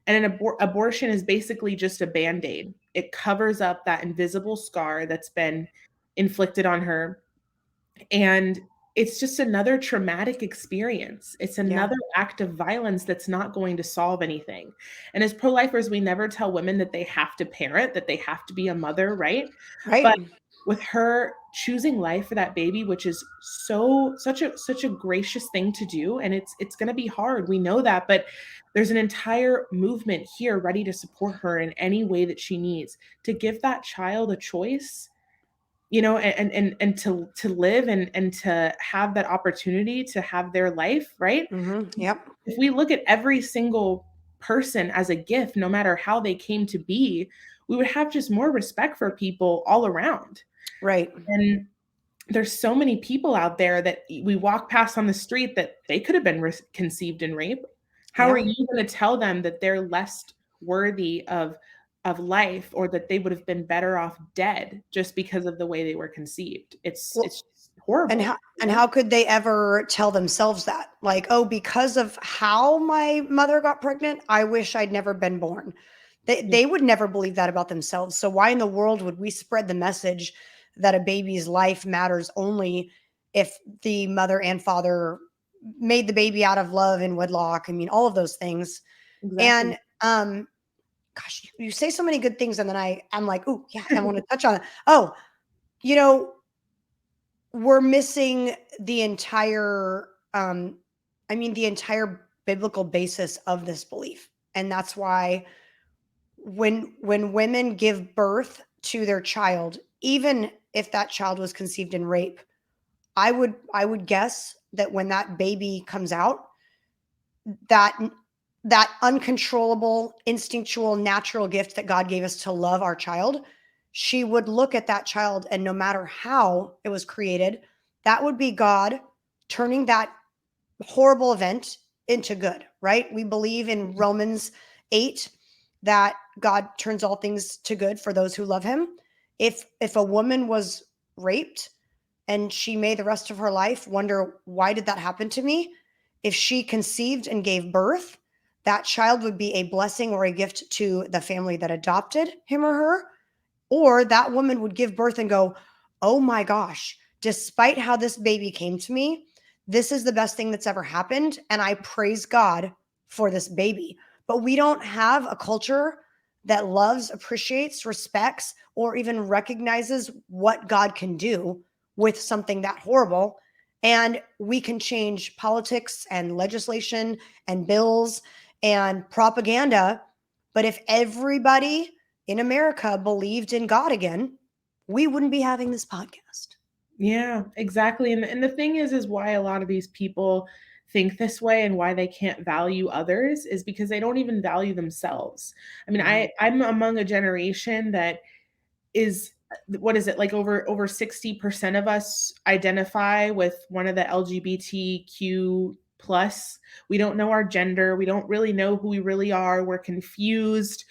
Speaker 4: And an abortion is basically just a Band-Aid. It covers up that invisible scar that's been inflicted on her. And it's just another traumatic experience. It's another act of violence that's not going to solve anything. And as pro-lifers, we never tell women that they have to parent, that they have to be a mother, right? But with her choosing life for that baby, which is such a gracious thing to do, and it's going to be hard. We know that, but there's an entire movement here ready to support her in any way that she needs, to give that child a choice, and to live and to have that opportunity to have their life, right? If we look at every single person as a gift, no matter how they came to be, we would have just more respect for people all around.
Speaker 3: Right.
Speaker 4: And there's so many people out there that we walk past on the street that they could have been conceived in rape. How are you going to tell them that they're less worthy of of life, or that they would have been better off dead just because of the way they were conceived.
Speaker 3: Well,
Speaker 4: It's horrible.
Speaker 3: And how could they ever tell themselves that? Like, oh, because of how my mother got pregnant, I wish I'd never been born. They would never believe that about themselves. So why in the world would we spread the message that a baby's life matters only if the mother and father made the baby out of love and wedlock? I mean, all of those things.
Speaker 4: Exactly.
Speaker 3: And gosh, you say so many good things, and then I'm like, oh yeah, I want to touch on it. Oh, you know, we're missing the entire the entire biblical basis of this belief. And that's why when women give birth to their child, even if that child was conceived in rape, I would guess that when that baby comes out, that uncontrollable, instinctual, natural gift that God gave us to love our child, she would look at that child, and no matter how it was created, that would be God turning that horrible event into good, right? We believe in Romans 8 that God turns all things to good for those who love him. If a woman was raped and she may the rest of her life wonder, why did that happen to me? If she conceived and gave birth, that child would be a blessing or a gift to the family that adopted him or her. Or that woman would give birth and go, oh my gosh, despite how this baby came to me, this is the best thing that's ever happened. And I praise God for this baby. But we don't have a culture that loves, appreciates, respects, or even recognizes what God can do with something that horrible. And we can change politics and legislation and bills and propaganda. But if everybody in America believed in God again, we wouldn't be having this podcast.
Speaker 4: Yeah, exactly. And the thing is why a lot of these people think this way and why they can't value others is because they don't even value themselves. I mean, I'm among a generation that is, what is it, like over 60% of us identify with one of the LGBTQ plus. We don't know our gender. We don't really know who we really are. We're confused.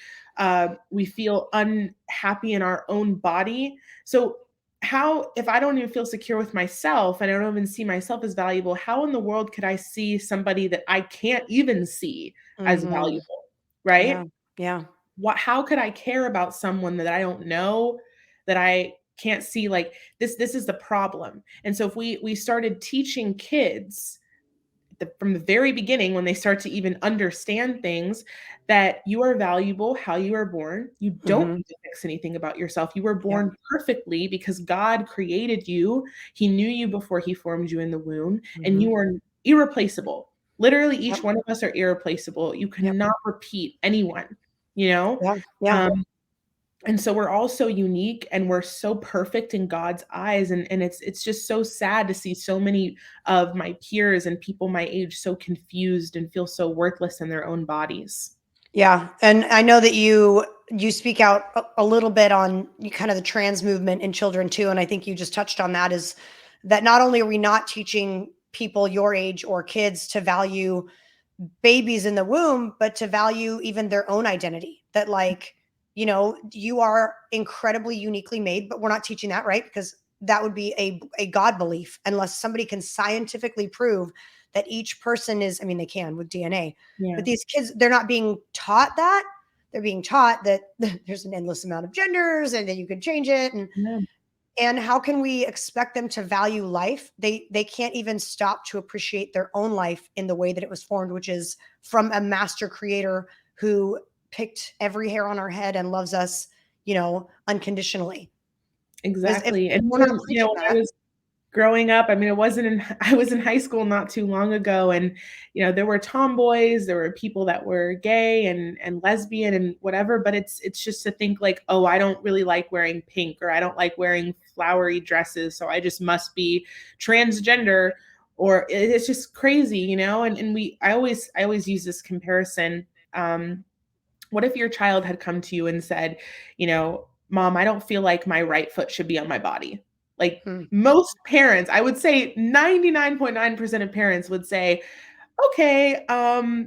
Speaker 4: We feel unhappy in our own body. So how, if I don't even feel secure with myself and I don't even see myself as valuable, how in the world could I see somebody that I can't even see as valuable, right?
Speaker 3: Yeah.
Speaker 4: How could I care about someone that I don't know, that I can't see? Like this is the problem. And so if we started teaching kids from the very beginning, when they start to even understand things, that you are valuable, how you are born, you don't need to fix anything about yourself. You were born perfectly because God created you. He knew you before he formed you in the womb, and you are irreplaceable. Literally, each one of us are irreplaceable. You cannot repeat anyone, you know? And so we're all so unique and we're so perfect in God's eyes. And it's just so sad to see so many of my peers and people my age so confused and feel so worthless in their own bodies.
Speaker 3: Yeah. And I know that you speak out a little bit on kind of the trans movement in children too. And I think you just touched on that, is that not only are we not teaching people your age or kids to value babies in the womb, but to value even their own identity, that like, you know, you are incredibly uniquely made, but we're not teaching that, right? Because that would be a God belief, unless somebody can scientifically prove that each person is, I mean, they can with DNA, but these kids, they're not being taught that. They're being taught that there's an endless amount of genders and that you can change it. And how can we expect them to value life? They can't even stop to appreciate their own life in the way that it was formed, which is from a master creator who picked every hair on our head and loves us, you know, unconditionally.
Speaker 4: Exactly. And when I was growing up, I mean, I was in high school not too long ago, and, you know, there were tomboys, there were people that were gay and lesbian and whatever, but it's just to think like, oh, I don't really like wearing pink, or I don't like wearing flowery dresses, so I just must be transgender, or it's just crazy, you know? And I always use this comparison. What if your child had come to you and said, you know, Mom, I don't feel like my right foot should be on my body? Like most parents, I would say 99.9% of parents would say, okay,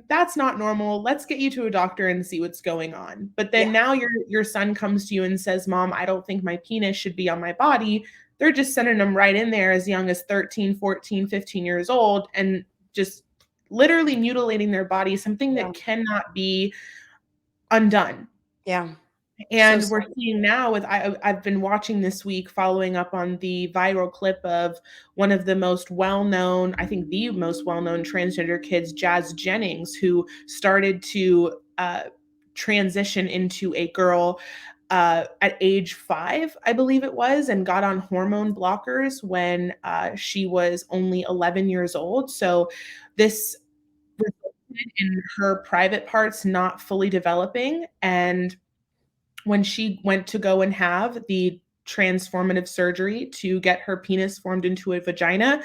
Speaker 4: that's not normal. Let's get you to a doctor and see what's going on. But then now your son comes to you and says, Mom, I don't think my penis should be on my body. They're just sending them right in there as young as 13, 14, 15 years old and just literally mutilating their body, something that cannot be undone.
Speaker 3: Yeah.
Speaker 4: And we're seeing now with, I've been watching this week, following up on the viral clip of one of the most well-known, I think the most well-known transgender kids, Jazz Jennings, who started to transition into a girl at age 5, I believe it was, and got on hormone blockers when she was only 11 years old. So this resulted in her private parts not fully developing, and when she went to go and have the transformative surgery to get her penis formed into a vagina,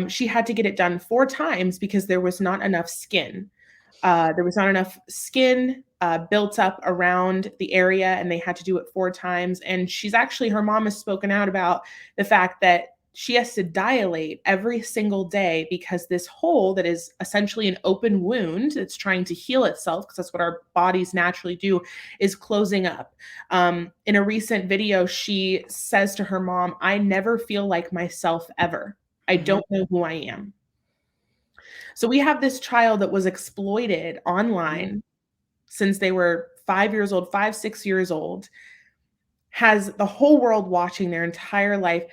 Speaker 4: she had to get it done 4 times because there was not enough skin. There was not enough skin built up around the area, and they had to do it 4 times. And her mom has spoken out about the fact that she has to dilate every single day because this hole that is essentially an open wound that's trying to heal itself, because that's what our bodies naturally do, is closing up. In a recent video, she says to her mom, I never feel like myself ever. I don't know who I am. So we have this child that was exploited online since they were 5 years old, 5, 6 years old, has the whole world watching their entire life.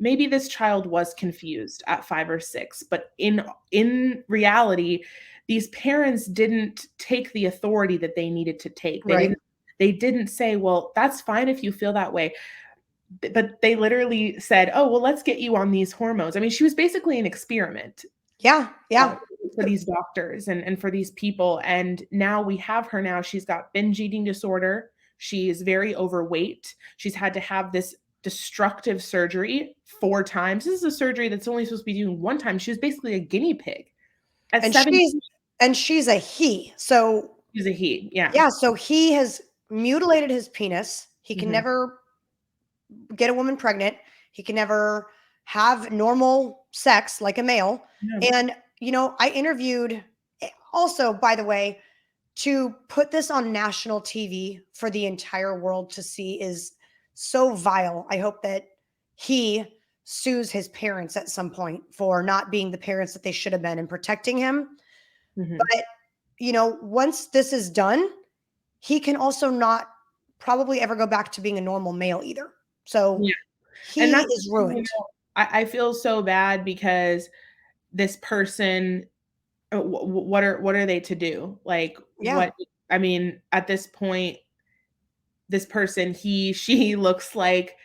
Speaker 4: Maybe this child was confused at 5 or 6, but in reality, these parents didn't take the authority that they needed to take. They didn't say, well, that's fine if you feel that way. But they literally said, oh, well, let's get you on these hormones. I mean, she was basically an experiment.
Speaker 3: Yeah.
Speaker 4: For these doctors and for these people. And now we have her now. She's got binge eating disorder. She is very overweight. She's had to have this destructive surgery 4 times. This is a surgery that's only supposed to be doing 1 time. She was basically a guinea pig.
Speaker 3: And she's a he. So
Speaker 4: she's a he. Yeah.
Speaker 3: Yeah. So he has mutilated his penis. He can never get a woman pregnant. He can never have normal sex like a male. And, I interviewed also, by the way, to put this on national TV for the entire world to see is so vile. I hope that he sues his parents at some point for not being the parents that they should have been and protecting him. But, once this is done, he can also not probably ever go back to being a normal male either. So he is ruined.
Speaker 4: I feel so bad because this person, what are they to do? Like, what, I mean, at this point, this person, she looks like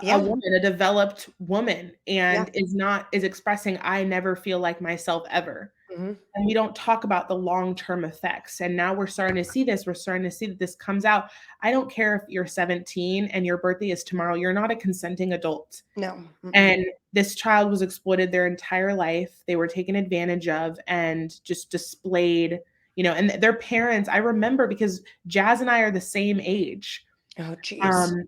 Speaker 4: a woman, a developed woman, and is expressing, I never feel like myself ever. And we don't talk about the long-term effects. And now we're starting to see this. We're starting to see that this comes out. I don't care if you're 17 and your birthday is tomorrow. You're not a consenting adult.
Speaker 3: No.
Speaker 4: And this child was exploited their entire life. They were taken advantage of and just displayed, and their parents, I remember because Jazz and I are the same age.
Speaker 3: Oh, geez.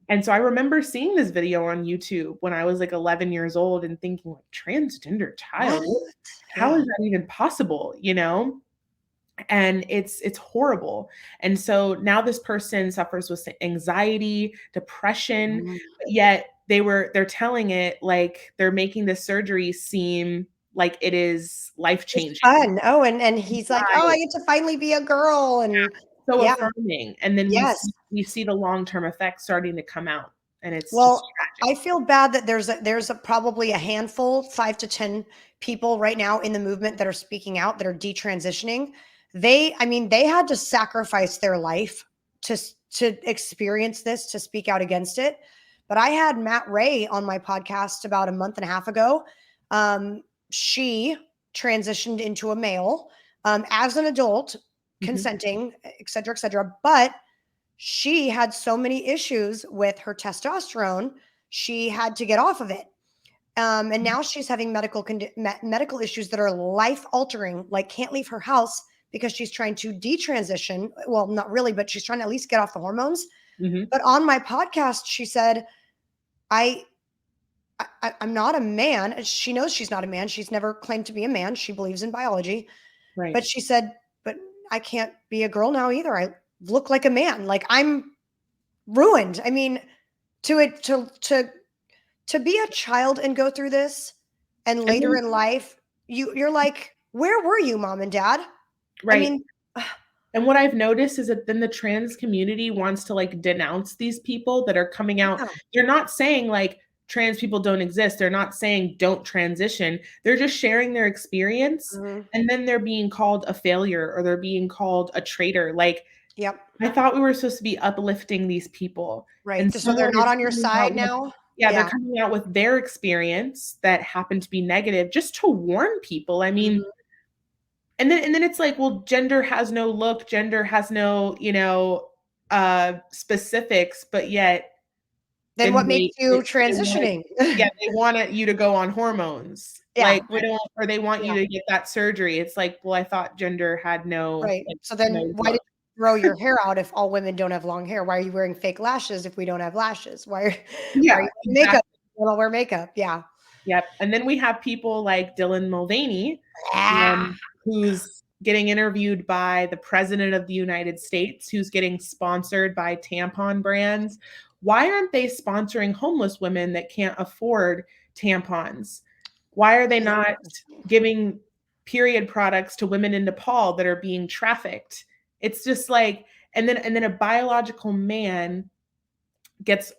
Speaker 4: And so I remember seeing this video on YouTube when I was like 11 years old and thinking, like, transgender child, how is that even possible? And it's horrible. And so now this person suffers with anxiety, depression, but yet they're telling it like they're making this surgery seem like it is life-changing.
Speaker 3: Fun. Oh, and he's like, oh, I get to finally be a girl. And
Speaker 4: so affirming. And then we see the long-term effects starting to come out. And it's
Speaker 3: I feel bad that there's probably a handful, 5 to 10 people right now in the movement that are speaking out, that are detransitioning. They had to sacrifice their life to experience this, to speak out against it. But I had Matt Ray on my podcast about a month and a half ago. She transitioned into a male as an adult, consenting, et cetera, but she had so many issues with her testosterone. She had to get off of it. And now she's having medical issues that are life altering, like can't leave her house because she's trying to detransition. Well, not really, but she's trying to at least get off the hormones. But on my podcast, she said, I I'm not a man. She knows she's not a man. She's never claimed to be a man. She believes in biology.
Speaker 4: Right.
Speaker 3: But she said, but I can't be a girl now either. I look like a man. Like I'm ruined. I mean, to be a child and go through this and later in life, you're like, where were you, mom and dad?
Speaker 4: Right.
Speaker 3: I mean,
Speaker 4: and what I've noticed is that then the trans community wants to like denounce these people that are coming out.
Speaker 3: Yeah.
Speaker 4: They're not saying like trans people don't exist. They're not saying don't transition. They're just sharing their experience. And then they're being called a failure or they're being called a traitor. Like,
Speaker 3: yep.
Speaker 4: I thought we were supposed to be uplifting these people.
Speaker 3: Right.
Speaker 4: And
Speaker 3: so they're not on your side now.
Speaker 4: Yeah, they're coming out with their experience that happened to be negative just to warn people. I mean, and then it's like, well, gender has no look, gender has no, specifics, but yet
Speaker 3: then what makes you transitioning?
Speaker 4: They want you to go on hormones.
Speaker 3: Yeah.
Speaker 4: Like they want you to get that surgery. It's like, well, I thought gender had no
Speaker 3: right. So then why did you grow your hair out if all women don't have long hair? Why are you wearing fake lashes if we don't have lashes? Why are you wearing makeup? We don't wear makeup. Yeah.
Speaker 4: Yep. And then we have people like Dylan Mulvaney, who's getting interviewed by the president of the United States, who's getting sponsored by tampon brands. Why aren't they sponsoring homeless women that can't afford tampons? Why are they not giving period products to women in Nepal that are being trafficked? It's just like, and then a biological man gets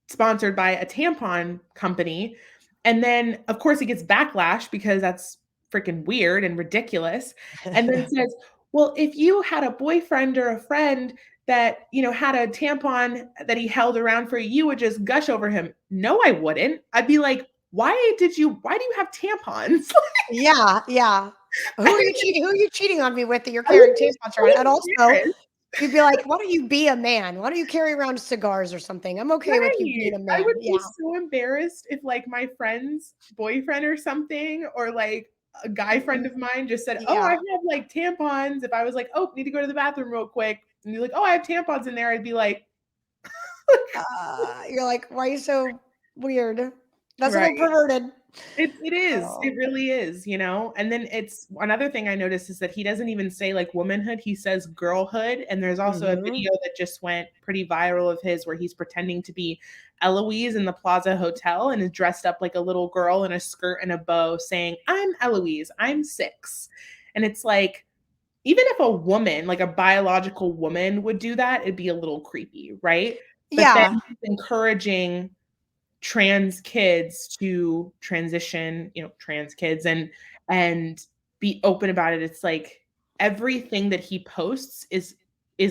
Speaker 4: sponsored by a tampon company. And then of course he gets backlash because that's freaking weird and ridiculous. And then says, well, if you had a boyfriend or a friend that, had a tampon that he held around for you, you would just gush over him. No, I wouldn't. I'd be like, why do you have tampons?
Speaker 3: Yeah. Who are you cheating on me with that you're carrying tampons around? And also you'd be like, why don't you be a man? Why don't you carry around cigars or something? I'm okay with you being a man.
Speaker 4: I would be so embarrassed if like my friend's boyfriend or something, or like a guy friend of mine just said, oh, I have like tampons. If I was like, oh, need to go to the bathroom real quick. And you're like, oh, I have tampons in there. I'd be like,
Speaker 3: you're like, why are you so weird? That's a little perverted.
Speaker 4: It is. It really is, And then it's another thing I noticed is that he doesn't even say like womanhood. He says girlhood. And there's also a video that just went pretty viral of his where he's pretending to be Eloise in the Plaza Hotel and is dressed up like a little girl in a skirt and a bow saying, I'm Eloise, I'm 6. And it's like, even if a woman, like a biological woman would do that, it'd be a little creepy, right? But then he's encouraging trans kids to transition, trans kids and be open about it. It's like everything that he posts is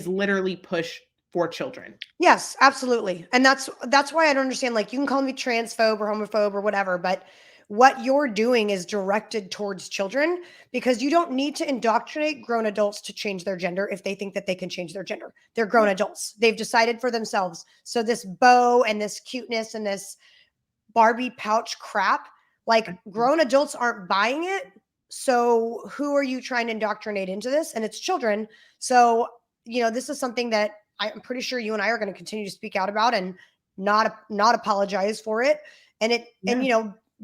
Speaker 4: literally push for children.
Speaker 3: Yes, absolutely. And that's why I don't understand, like, you can call me transphobe or homophobe or whatever, but what you're doing is directed towards children because you don't need to indoctrinate grown adults to change their gender if they think that they can change their gender. They're grown adults. They've decided for themselves. So this bow and this cuteness and this Barbie pouch crap, like grown adults aren't buying it. So who are you trying to indoctrinate into this? And it's children. So, this is something that I'm pretty sure you and I are going to continue to speak out about and not apologize for it. And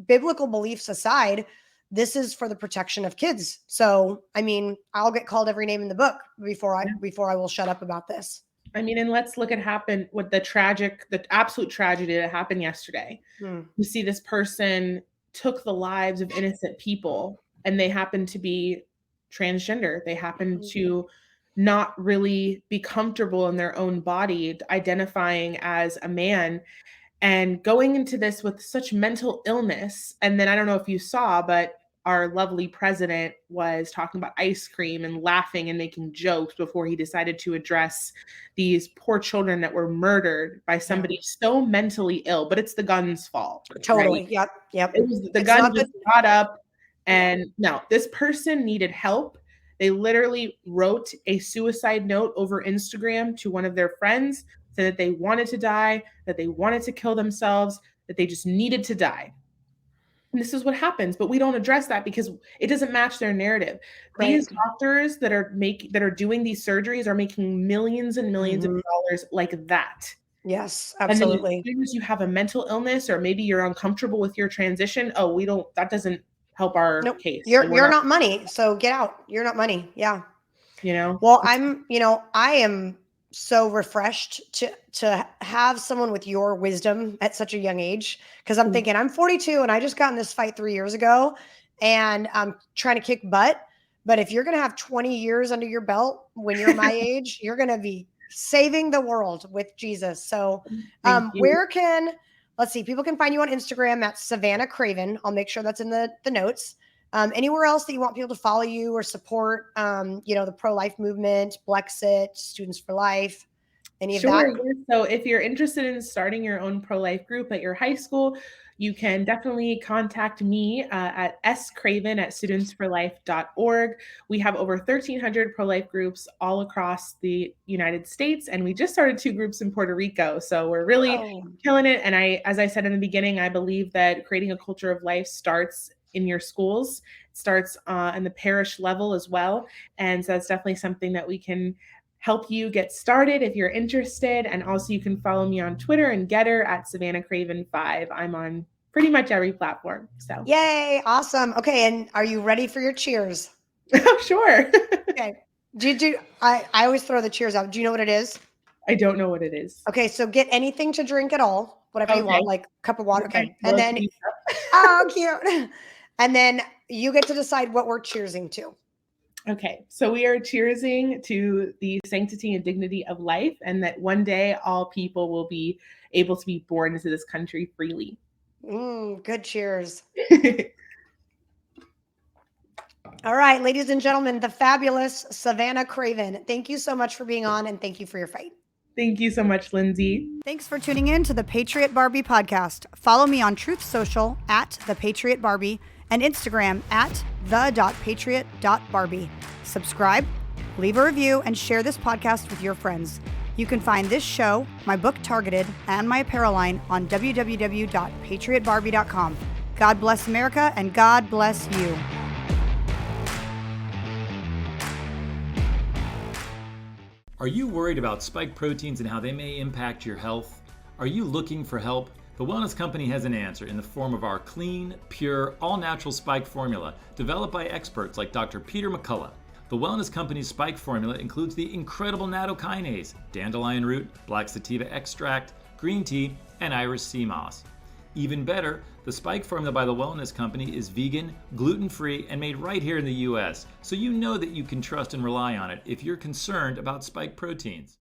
Speaker 3: biblical beliefs aside, this is for the protection of kids. So, I mean, I'll get called every name in the book before I will shut up about this.
Speaker 4: I mean, and let's look at the absolute tragedy that happened yesterday. You see this person took the lives of innocent people and they happen to be transgender. They happen to not really be comfortable in their own body, identifying as a man. And going into this with such mental illness. And then I don't know if you saw, but our lovely president was talking about ice cream and laughing and making jokes before he decided to address these poor children that were murdered by somebody so mentally ill. But it's the gun's fault.
Speaker 3: Totally.
Speaker 4: Right? Yep. It was the gun just got up. And no, this person needed help. They literally wrote a suicide note over Instagram to one of their friends, said that they wanted to die, that they wanted to kill themselves, that they just needed to die. And this is what happens, but we don't address that because it doesn't match their narrative. Right. These doctors that are doing these surgeries are making millions and millions of dollars like that.
Speaker 3: Yes,
Speaker 4: And then as
Speaker 3: absolutely.
Speaker 4: soon as you have a mental illness or maybe you're uncomfortable with your transition, that doesn't help our
Speaker 3: Nope.
Speaker 4: case. So we're
Speaker 3: You're
Speaker 4: not,
Speaker 3: not money. So get out. You're not money. Yeah.
Speaker 4: you know,
Speaker 3: Well, I am so refreshed to have someone with your wisdom at such a young age, because I'm thinking I'm 42 and I just got in this fight 3 years ago and I'm trying to kick butt. But if you're going to have 20 years under your belt when you're my age, you're going to be saving the world with Jesus. So,
Speaker 4: thank you.
Speaker 3: let's see, people can find you on Instagram at Savannah Craven. I'll make sure that's in the notes. Anywhere else that you want people to follow you or support, the pro-life movement, Blexit, Students for Life, any of
Speaker 4: Sure.
Speaker 3: that?
Speaker 4: Yes. So if you're interested in starting your own pro-life group at your high school, you can definitely contact me at scraven@studentsforlife.org. We have over 1,300 pro-life groups all across the United States, and we just started 2 groups in Puerto Rico. So we're really killing it. And as I said in the beginning, I believe that creating a culture of life starts in your schools, starts in the parish level as well. And so that's definitely something that we can help you get started if you're interested. And also you can follow me on Twitter and Getter at Savannah Craven 5. I'm on pretty much every platform. So
Speaker 3: Yay, awesome. Okay, and are you ready for your cheers?
Speaker 4: Sure.
Speaker 3: Okay. I always throw the cheers out. Do you know what it is?
Speaker 4: I don't know what it is.
Speaker 3: Okay, so get anything to drink at all, whatever you want, like a cup of water. Okay. And then oh, cute. And then you get to decide what we're cheersing to.
Speaker 4: Okay, so we are cheersing to the sanctity and dignity of life, and that one day all people will be able to be born into this country freely.
Speaker 3: Good cheers. All right, ladies and gentlemen, the fabulous Savannah Craven. Thank you so much for being on, and thank you for your fight.
Speaker 4: Thank you so much, Lindsay.
Speaker 3: Thanks for tuning in to the Patriot Barbie Podcast. Follow me on Truth Social at the Patriot Barbie and Instagram at the.patriot.barbie. Subscribe, leave a review, and share this podcast with your friends. You can find this show, my book Targeted, and my apparel line on www.patriotbarbie.com. God bless America, and God bless you.
Speaker 5: Are you worried about spike proteins and how they may impact your health? Are you looking for help? The Wellness Company has an answer in the form of our clean, pure, all-natural spike formula developed by experts like Dr. Peter McCullough. The Wellness Company's spike formula includes the incredible nattokinase, dandelion root, black sativa extract, green tea, and iris sea moss. Even better, the spike formula by the Wellness Company is vegan, gluten-free, and made right here in the US, so you know that you can trust and rely on it if you're concerned about spike proteins.